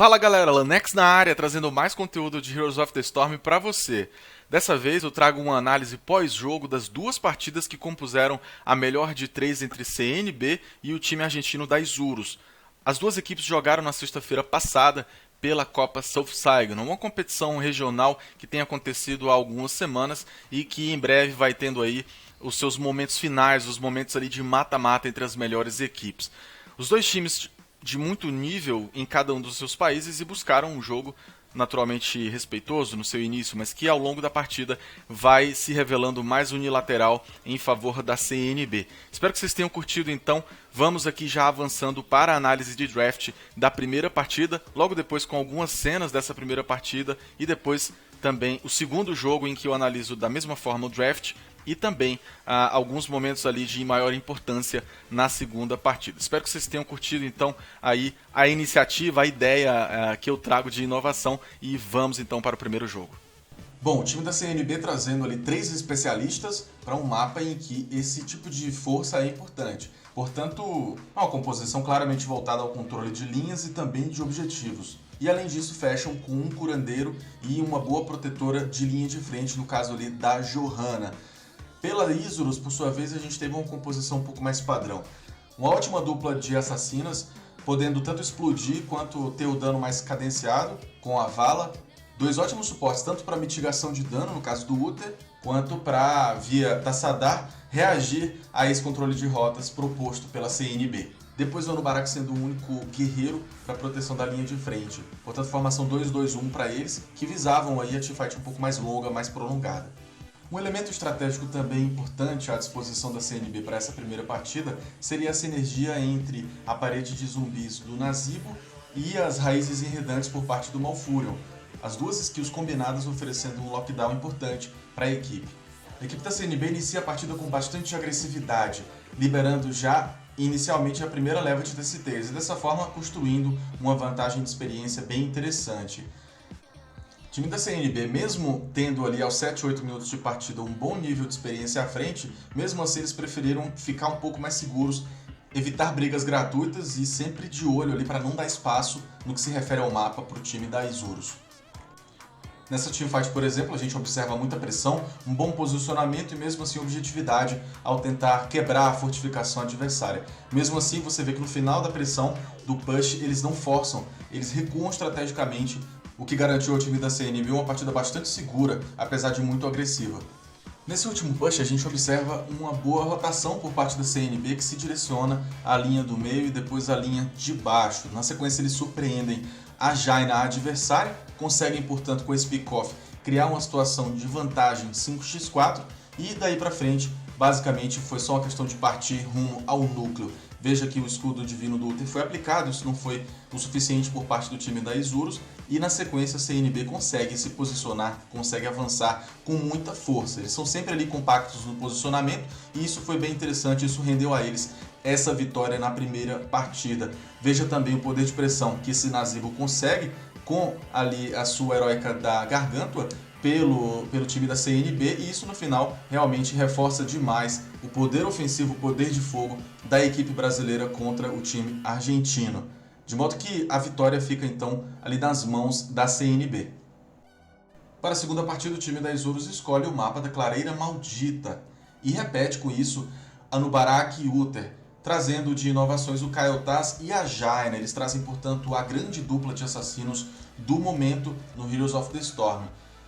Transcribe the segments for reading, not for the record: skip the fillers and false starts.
Fala galera, Lanex na área, trazendo mais conteúdo de Heroes of the Storm para você. Dessa vez eu trago uma análise pós-jogo das duas partidas que compuseram a melhor de três entre CNB e o time argentino da Isurus. As duas equipes jogaram na sexta-feira passada pela Copa South Saigon, uma competição regional que tem acontecido há algumas semanas e que em breve vai tendo aí os seus momentos finais, os momentos ali de mata-mata entre as melhores equipes. Os dois times de muito nível em cada um dos seus países e buscaram um jogo naturalmente respeitoso no seu início, mas que ao longo da partida vai se revelando mais unilateral em favor da CNB. Espero que vocês tenham curtido, então vamos aqui já avançando para a análise de draft da primeira partida, logo depois com algumas cenas dessa primeira partida e depois também o segundo jogo em que eu analiso da mesma forma o draft e também alguns momentos ali de maior importância na segunda partida. Espero que vocês tenham curtido então aí a iniciativa, a ideia que eu trago de inovação e vamos então para o primeiro jogo. Bom, o time da CNB trazendo ali 3 especialistas para um mapa em que esse tipo de força é importante. Portanto, uma composição claramente voltada ao controle de linhas e também de objetivos. E além disso, fecham com um curandeiro e uma boa protetora de linha de frente, no caso ali da Johanna. Pela Isurus, por sua vez, a gente teve uma composição um pouco mais padrão. Uma ótima dupla de assassinas, podendo tanto explodir quanto ter o dano mais cadenciado, com a Vala. 2 ótimos suportes, tanto para mitigação de dano, no caso do Uther, quanto para, via Tassadar, reagir a esse controle de rotas proposto pela CNB. Depois o Anubarak sendo o único guerreiro para proteção da linha de frente. Portanto, formação 2-2-1 para eles, que visavam aí a teamfight um pouco mais longa, mais prolongada. Um elemento estratégico também importante à disposição da CNB para essa primeira partida seria essa energia entre a parede de zumbis do Nazeebo e as raízes enredantes por parte do Malfurion. As duas skills combinadas oferecendo um lockdown importante para a equipe. A equipe da CNB inicia a partida com bastante agressividade, liberando já inicialmente a primeira leva de TCTs e dessa forma construindo uma vantagem de experiência bem interessante. O time da CNB, mesmo tendo ali aos 7, 8 minutos de partida um bom nível de experiência à frente, mesmo assim eles preferiram ficar um pouco mais seguros, evitar brigas gratuitas e sempre de olho ali para não dar espaço no que se refere ao mapa para o time da Isurus. Nessa teamfight, por exemplo, a gente observa muita pressão, um bom posicionamento e mesmo assim objetividade ao tentar quebrar a fortificação adversária. Mesmo assim, você vê que no final da pressão do push eles não forçam, eles recuam estrategicamente, o que garantiu ao time da CNB uma partida bastante segura, apesar de muito agressiva. Nesse último push, a gente observa uma boa rotação por parte da CNB que se direciona à linha do meio e depois à linha de baixo. Na sequência, eles surpreendem a Jaina, a adversária, conseguem, portanto, com esse pick-off, criar uma situação de vantagem 5x4 e daí pra frente, basicamente, foi só uma questão de partir rumo ao núcleo. Veja que o escudo divino do Uther foi aplicado, isso não foi o suficiente por parte do time da Isurus e na sequência a CNB consegue se posicionar, consegue avançar com muita força. Eles são sempre ali compactos no posicionamento e isso foi bem interessante, isso rendeu a eles essa vitória na primeira partida. Veja também o poder de pressão que esse Nazeebo consegue com ali a sua heróica da Gargantua pelo time da CNB e isso no final realmente reforça demais o poder ofensivo, o poder de fogo da equipe brasileira contra o time argentino. De modo que a vitória fica então ali nas mãos da CNB. Para a segunda partida, o time da Isurus escolhe o mapa da Clareira Maldita e repete com isso Anubarak e Uther, trazendo de inovações o Kael'thas e a Jaina. Eles trazem, portanto, a grande dupla de assassinos do momento no Heroes of the Storm.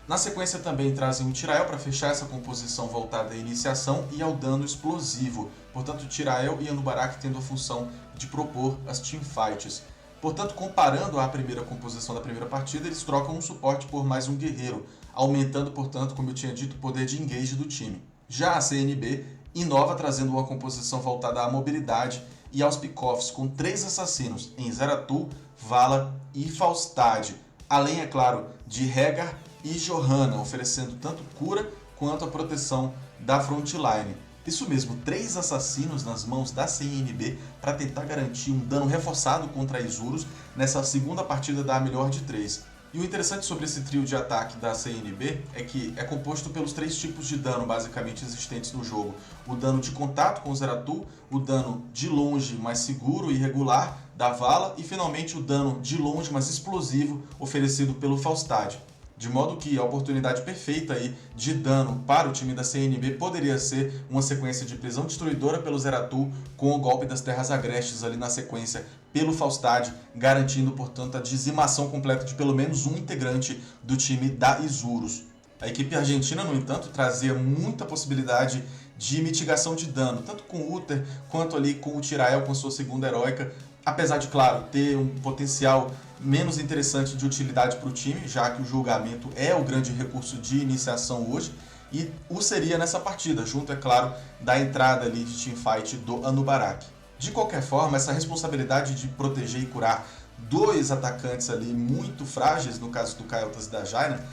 Na sequência também trazem o Tyrael para fechar essa composição voltada à iniciação e ao dano explosivo. Portanto, Tyrael e Anubarak tendo a função de propor as teamfights. Portanto, comparando a primeira composição da primeira partida, eles trocam um suporte por mais um guerreiro, aumentando, portanto, como eu tinha dito, o poder de engage do time. Já a CNB inova trazendo uma composição voltada à mobilidade e aos pick-offs com 3 assassinos em Zeratul, Vala e Faustad. Além, é claro, de Rehgar e Johanna, oferecendo tanto cura quanto a proteção da frontline. Isso mesmo, 3 assassinos nas mãos da CNB para tentar garantir um dano reforçado contra a Isurus nessa segunda partida da melhor de 3. E o interessante sobre esse trio de ataque da CNB é que é composto pelos 3 tipos de dano basicamente existentes no jogo. O dano de contato com o Zeratul, o dano de longe mais seguro e regular, da vala e finalmente o dano de longe, mas explosivo, oferecido pelo Faustad. De modo que a oportunidade perfeita aí de dano para o time da CNB poderia ser uma sequência de prisão destruidora pelo Zeratul com o golpe das Terras Agrestes ali na sequência pelo Faustad, garantindo, portanto, a dizimação completa de pelo menos um integrante do time da Isurus. A equipe argentina, no entanto, trazia muita possibilidade de mitigação de dano, tanto com o Uther quanto ali com o Tyrael com sua segunda heróica, apesar de, claro, ter um potencial menos interessante de utilidade para o time, já que o julgamento é o grande recurso de iniciação hoje, e o seria nessa partida, junto, é claro, da entrada ali de teamfight do Anubarak. De qualquer forma, essa responsabilidade de proteger e curar dois atacantes ali muito frágeis, no caso do Kael'thas e da Jaina,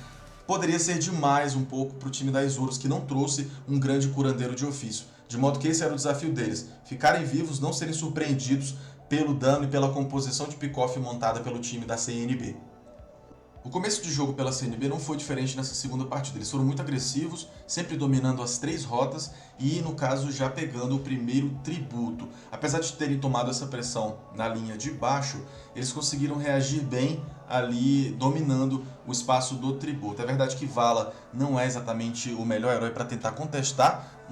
poderia ser demais um pouco para o time da Isurus, que não trouxe um grande curandeiro de ofício. De modo que esse era o desafio deles, ficarem vivos, não serem surpreendidos pelo dano e pela composição de pick-off montada pelo time da CNB. O começo de jogo pela CNB não foi diferente nessa segunda partida. Eles foram muito agressivos, sempre dominando as 3 rotas e, no caso, já pegando o primeiro tributo. Apesar de terem tomado essa pressão na linha de baixo, eles conseguiram reagir bem ali, dominando o espaço do tributo. É verdade que Vala não é exatamente o melhor herói para tentar contestar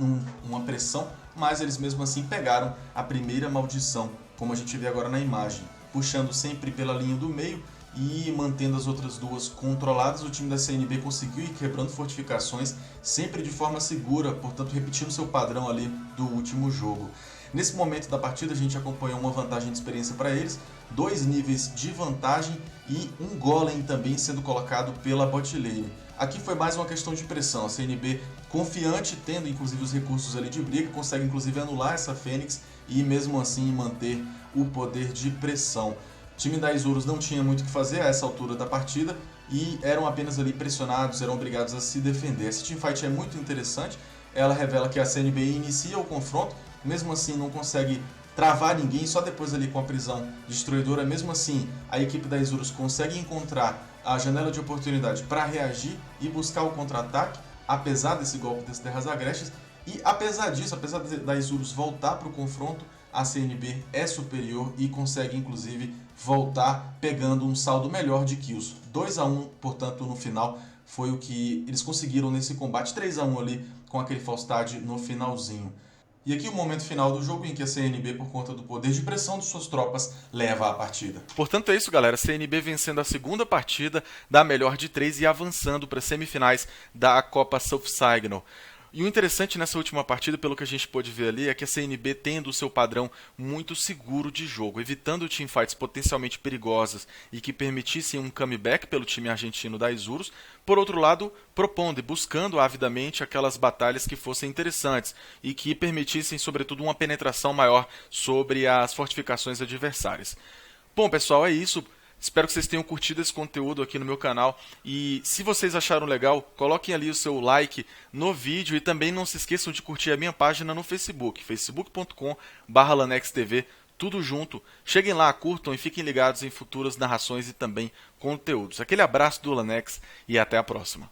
uma pressão, mas eles mesmo assim pegaram a primeira maldição, como a gente vê agora na imagem, puxando sempre pela linha do meio e mantendo as outras duas controladas. O time da CNB conseguiu ir quebrando fortificações, sempre de forma segura, portanto repetindo seu padrão ali do último jogo. Nesse momento da partida a gente acompanhou uma vantagem de experiência para eles, 2 níveis de vantagem e um golem também sendo colocado pela bot lane. Aqui foi mais uma questão de pressão, a CNB confiante, tendo inclusive os recursos ali de briga, consegue inclusive anular essa Fênix e mesmo assim manter o poder de pressão. O time da Isurus não tinha muito o que fazer a essa altura da partida e eram apenas ali pressionados, eram obrigados a se defender. Essa teamfight é muito interessante, ela revela que a CNB inicia o confronto, mesmo assim não consegue travar ninguém, só depois ali com a prisão destruidora, mesmo assim a equipe da Isurus consegue encontrar a janela de oportunidade para reagir e buscar o contra-ataque, apesar desse golpe das Terras Agrestes, e apesar disso, apesar da Isurus voltar para o confronto, a CNB é superior e consegue inclusive voltar pegando um saldo melhor de kills. 2-1, portanto, no final foi o que eles conseguiram nesse combate, 3-1 ali com aquele Faustad no finalzinho. E aqui o momento final do jogo em que a CNB, por conta do poder de pressão de suas tropas, leva a partida. Portanto é isso, galera. CNB vencendo a segunda partida da melhor de 3 e avançando para as semifinais da Copa South Signal. E o interessante nessa última partida, pelo que a gente pôde ver ali, é que a CNB tendo o seu padrão muito seguro de jogo, evitando teamfights potencialmente perigosas e que permitissem um comeback pelo time argentino da Isurus. Por outro lado, propondo e buscando avidamente aquelas batalhas que fossem interessantes e que permitissem, sobretudo, uma penetração maior sobre as fortificações adversárias. Bom, pessoal, é isso. Espero que vocês tenham curtido esse conteúdo aqui no meu canal e se vocês acharam legal, coloquem ali o seu like no vídeo e também não se esqueçam de curtir a minha página no Facebook, facebook.com/lanextv, tudo junto. Cheguem lá, curtam e fiquem ligados em futuras narrações e também conteúdos. Aquele abraço do Lanex e até a próxima.